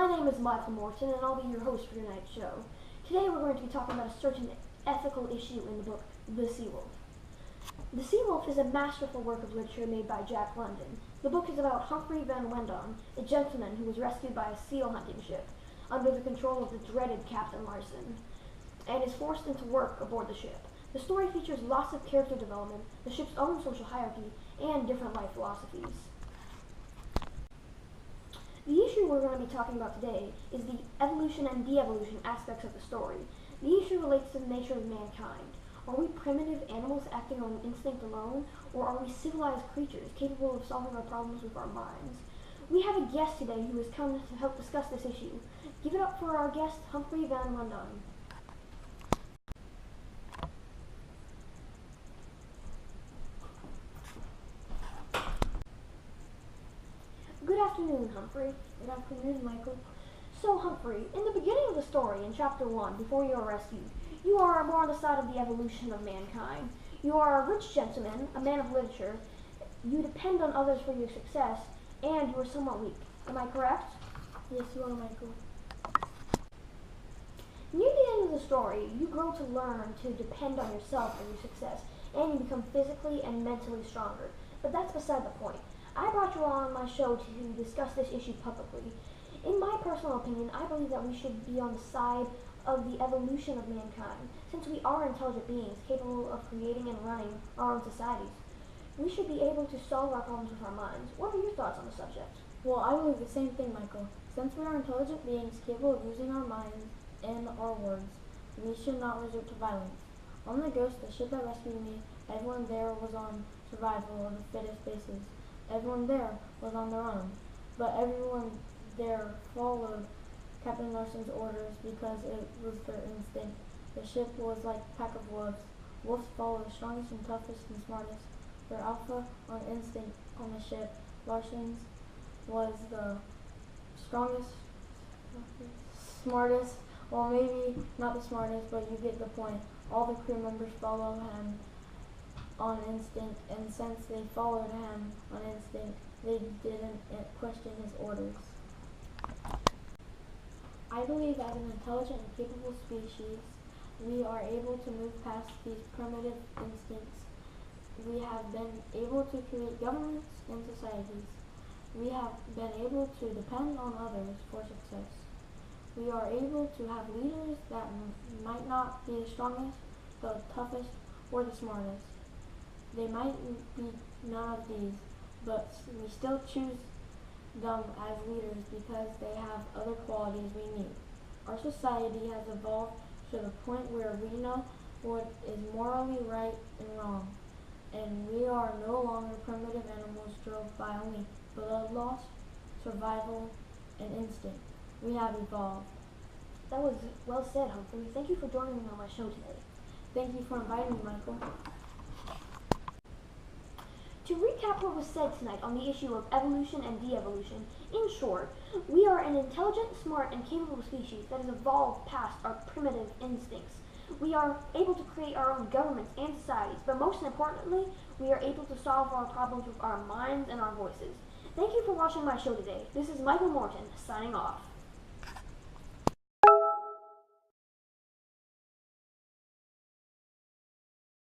My name is Michael Morton, and I'll be your host for tonight's show. Today we're going to be talking about a certain ethical issue in the book, The Sea Wolf. The Sea Wolf is a masterful work of literature made by Jack London. The book is about Humphrey Van Wendon, a gentleman who was rescued by a seal hunting ship under the control of the dreaded Captain Larson, and is forced into work aboard the ship. The story features lots of character development, the ship's own social hierarchy, and different life philosophies. The issue we're going to be talking about today is the evolution and de-evolution aspects of the story. The issue relates to the nature of mankind. Are we primitive animals acting on instinct alone, or are we civilized creatures capable of solving our problems with our minds? We have a guest today who has come to help discuss this issue. Give it up for our guest, Humphrey Van Wendon. Good afternoon, Humphrey. Good afternoon, Michael. So, Humphrey, in the beginning of the story, in Chapter 1, before you are rescued, you are more on the side of the evolution of mankind. You are a rich gentleman, a man of literature. You depend on others for your success, and you are somewhat weak. Am I correct? Yes, you are, Michael. Near the end of the story, you grow to learn to depend on yourself for your success, and you become physically and mentally stronger. But that's beside the point. I brought you on my show to discuss this issue publicly. In my personal opinion, I believe that we should be on the side of the evolution of mankind. Since we are intelligent beings capable of creating and running our own societies, we should be able to solve our problems with our minds. What are your thoughts on the subject? Well, I believe the same thing, Michael. Since we are intelligent beings capable of using our minds and our words, we should not resort to violence. On the Ghost, the ship that rescued me, everyone there was on survival of the fittest basis. Everyone there was on their own, but everyone there followed Captain Larson's orders because it was their instinct. The ship was like a pack of wolves. Wolves follow the strongest and toughest and smartest. Their alpha on instinct on the ship. Larson's was the strongest, smartest, well, maybe not the smartest, but you get the point. All the crew members follow him on instinct, and since they followed him on instinct, they didn't question his orders. I believe as an intelligent and capable species, we are able to move past these primitive instincts. We have been able to create governments and societies. We have been able to depend on others for success. We are able to have leaders that might not be the strongest, the toughest, or the smartest. They might be none of these, but we still choose them as leaders because they have other qualities we need. Our society has evolved to the point where we know what is morally right and wrong, and we are no longer primitive animals drove by only bloodlust, survival, and instinct. We have evolved. That was well said, Humphrey. Thank you for joining me on my show today. Thank you for inviting me, Michael. To recap what was said tonight on the issue of evolution and de-evolution, in short, we are an intelligent, smart, and capable species that has evolved past our primitive instincts. We are able to create our own governments and societies, but most importantly, we are able to solve our problems with our minds and our voices. Thank you for watching my show today. This is Michael Morton, signing off.